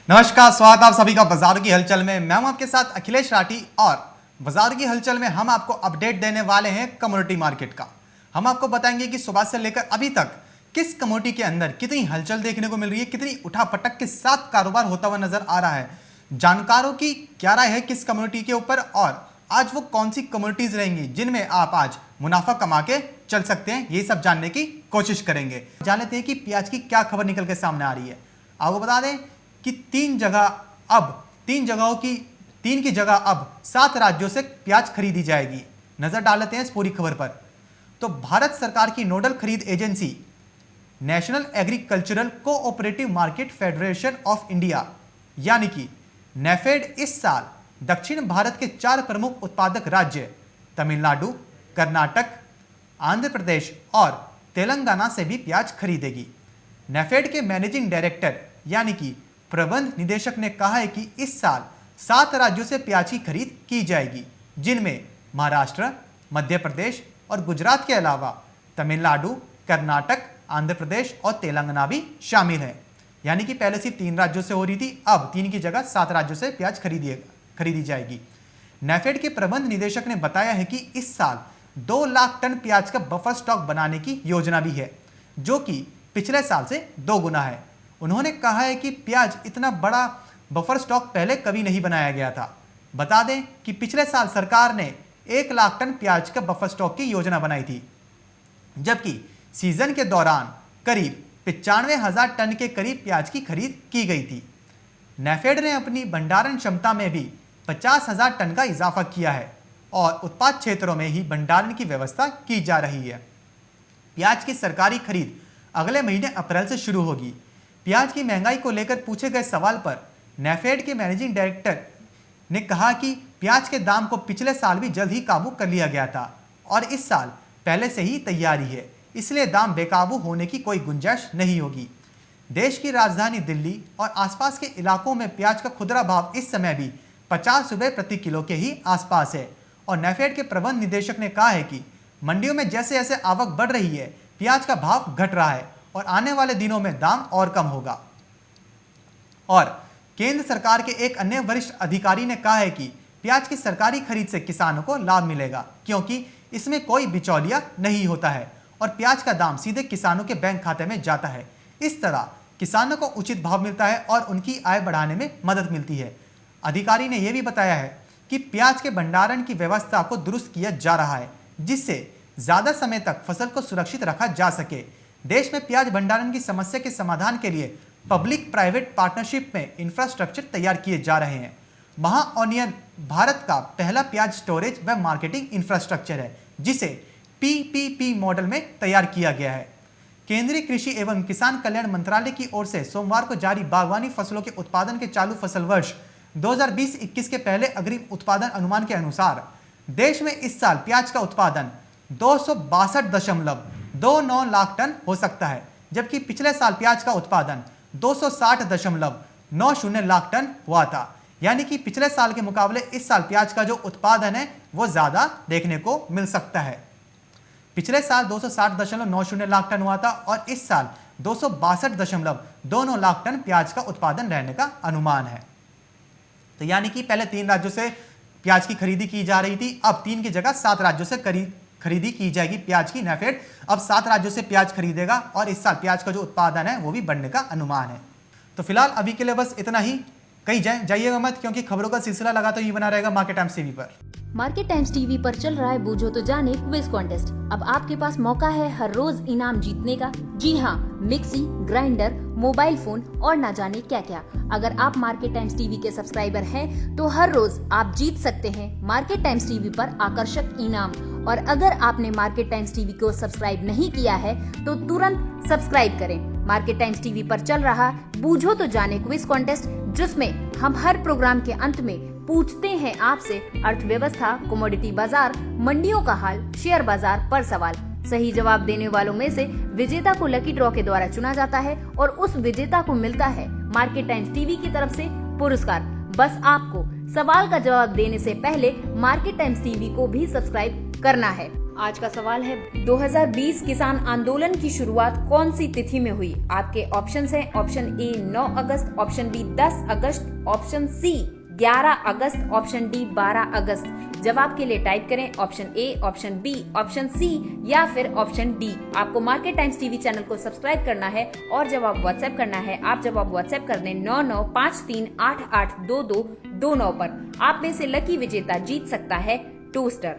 नमस्कार, स्वागत आप सभी का बाजार की हलचल में। मैं हूं आपके साथ अखिलेश राठी और बाजार की हलचल में हम आपको अपडेट देने वाले हैं कमोडिटी मार्केट का। हम आपको बताएंगे कि सुबह से लेकर अभी तक किस कमोडिटी के अंदर कितनी हलचल देखने को मिल रही है, कितनी उठापटक के साथ कारोबार होता हुआ नजर आ रहा है, जानकारों की क्या राय है किस कमोडिटी के ऊपर और आज वो कौन सी कमोडिटीज रहेंगी जिनमें आप आज मुनाफा कमा के चल सकते हैं, ये सब जानने की कोशिश करेंगे। जान लेते हैं कि प्याज की क्या खबर निकल के सामने आ रही है। आपको बता दें कि तीन की जगह अब 7 राज्यों से प्याज खरीदी जाएगी। नजर डाल लेते हैं इस पूरी खबर पर। तो भारत सरकार की नोडल खरीद agency national agricultural cooperative market federation of India यानी कि नेफेड इस साल दक्षिण भारत के 4 प्रमुख उत्पादक राज्य तमिलनाडु, कर्नाटक, आंध्र प्रदेश और तेलंगाना से भी प्याज खरीदेगी। नेफेड के मैनेजिंग डायरेक्टर यानी कि प्रबंध निदेशक ने कहा है कि इस साल 7 राज्यों से प्याज की खरीद की जाएगी, जिनमें महाराष्ट्र, मध्य प्रदेश और गुजरात के अलावा तमिलनाडु, कर्नाटक, आंध्र प्रदेश और तेलंगाना भी शामिल है। यानी कि पहले सिर्फ 3 राज्यों से हो रही थी, अब 3 की जगह 7 राज्यों से प्याज खरीदी जाएगी। नेफेड के प्रबंध निदेशक ने बताया है कि इस साल 2 लाख टन प्याज का बफर स्टॉक बनाने की योजना भी है, जो कि पिछले साल से 2 गुना है। उन्होंने कहा है कि प्याज इतना बड़ा बफर स्टॉक पहले कभी नहीं बनाया गया था। बता दें कि पिछले साल सरकार ने 1 लाख टन प्याज का बफर स्टॉक की योजना बनाई थी, जबकि सीजन के दौरान करीब 95,000 टन के करीब प्याज की खरीद की गई थी। नेफेड ने अपनी भंडारण क्षमता में भी 50,000 टन का इजाफा किया है और उत्पाद क्षेत्रों में ही भंडारण की व्यवस्था की जा रही है। प्याज की सरकारी खरीद अगले महीने अप्रैल से शुरू होगी। प्याज की महंगाई को लेकर पूछे गए सवाल पर नेफेड के मैनेजिंग डायरेक्टर ने कहा कि प्याज के दाम को पिछले साल भी जल्द ही काबू कर लिया गया था और इस साल पहले से ही तैयारी है, इसलिए दाम बेकाबू होने की कोई गुंजाइश नहीं होगी। देश की राजधानी दिल्ली और आसपास के इलाकों में प्याज का खुदरा भाव इस समय भी 50 रुपये प्रति किलो के ही आसपास है और नेफेड के प्रबंध निदेशक ने कहा है कि मंडियों में जैसे जैसे आवक बढ़ रही है, प्याज का भाव घट रहा है और आने वाले दिनों में दाम और कम होगा। और केंद्र सरकार के एक अन्य वरिष्ठ अधिकारी ने कहा है कि प्याज की सरकारी खरीद से किसानों को लाभ मिलेगा, क्योंकि इसमें कोई बिचौलिया नहीं होता है और प्याज का दाम सीधे किसानों के बैंक खाते में जाता है। इस तरह किसानों को उचित भाव मिलता है और उनकी आय बढ़ाने में मदद मिलती है। अधिकारी ने यह भी बताया है कि प्याज के भंडारण की व्यवस्था को दुरुस्त किया जा रहा है, जिससे ज्यादा समय तक फसल को सुरक्षित रखा जा सके। देश में प्याज भंडारण की समस्या के समाधान के लिए पब्लिक प्राइवेट पार्टनरशिप में इंफ्रास्ट्रक्चर तैयार किए जा रहे हैं। महाओनियन भारत का पहला प्याज स्टोरेज व मार्केटिंग इंफ्रास्ट्रक्चर है, जिसे पीपीपी मॉडल में तैयार किया गया है। केंद्रीय कृषि एवं किसान कल्याण मंत्रालय की ओर से सोमवार को जारी बागवानी फसलों के उत्पादन के चालू फसल वर्ष 2020-21 के पहले अग्रिम उत्पादन अनुमान के अनुसार देश में इस साल प्याज का उत्पादन 262.29 लाख टन हो सकता है, जबकि पिछले साल प्याज का उत्पादन 260.90 लाख टन हुआ था। यानी कि पिछले साल के मुकाबले इस साल प्याज का जो उत्पादन है वो ज्यादा देखने को मिल सकता है। पिछले साल 260.90 लाख टन हुआ था और इस साल 262.29 लाख टन प्याज का उत्पादन रहने का अनुमान है। तो यानी कि पहले 3 राज्यों से प्याज की खरीदी की जा रही थी, अब 3 की जगह 7 राज्यों से खरीदी की जाएगी प्याज की। नेफेड अब 7 राज्यों से प्याज खरीदेगा और इस साल प्याज का जो उत्पादन है वो भी बढ़ने का अनुमान है। तो फिलहाल अभी के लिए बस इतना ही। कहीं जाइएगा मत, क्योंकि खबरों का सिलसिला लगातार ही बना रहेगा मार्केट टाइम्स टीवी पर। मार्केट टाइम्स टीवी पर चल रहा है बूझो तो जाने क्विज कॉन्टेस्ट। अब आपके पास मौका है हर रोज इनाम जीतने का। जी हाँ, मिक्सी, ग्राइंडर, मोबाइल फोन और ना जाने क्या क्या। अगर आप मार्केट टाइम्स टीवी के सब्सक्राइबर हैं तो हर रोज आप जीत सकते हैं मार्केट टाइम्स टीवी पर आकर्षक इनाम। और अगर आपने मार्केट टाइम्स टीवी को सब्सक्राइब नहीं किया है तो तुरंत सब्सक्राइब करें। मार्केट टाइम्स टीवी पर चल रहा बूझो तो जाने क्विज कॉन्टेस्ट, जिसमें हम हर प्रोग्राम के अंत में पूछते हैं आपसे अर्थव्यवस्था, कमोडिटी बाजार, मंडियों का हाल, शेयर बाजार पर सवाल। सही जवाब देने वालों में से विजेता को लकी ड्रॉ के द्वारा चुना जाता है और उस विजेता को मिलता है मार्केट टाइम्स टीवी की तरफ से पुरस्कार। बस आपको सवाल का जवाब देने से पहले मार्केट टाइम्स टीवी को भी सब्सक्राइब करना है। आज का सवाल है 2020 किसान आंदोलन की शुरुआत कौन सी तिथि में हुई? आपके ऑप्शंस हैं ऑप्शन ए 9 अगस्त, ऑप्शन बी 10 अगस्त, ऑप्शन सी 11 अगस्त, ऑप्शन डी 12 अगस्त। जवाब के लिए टाइप करें option A, option B, option C या फिर ऑप्शन डी। आपको मार्केट टाइम्स टीवी चैनल को सब्सक्राइब करना है और जवाब व्हाट्सएप करना है। आप जवाब व्हाट्सएप कर दें 9953882229 पर। आप में से लकी विजेता जीत सकता है टोस्टर।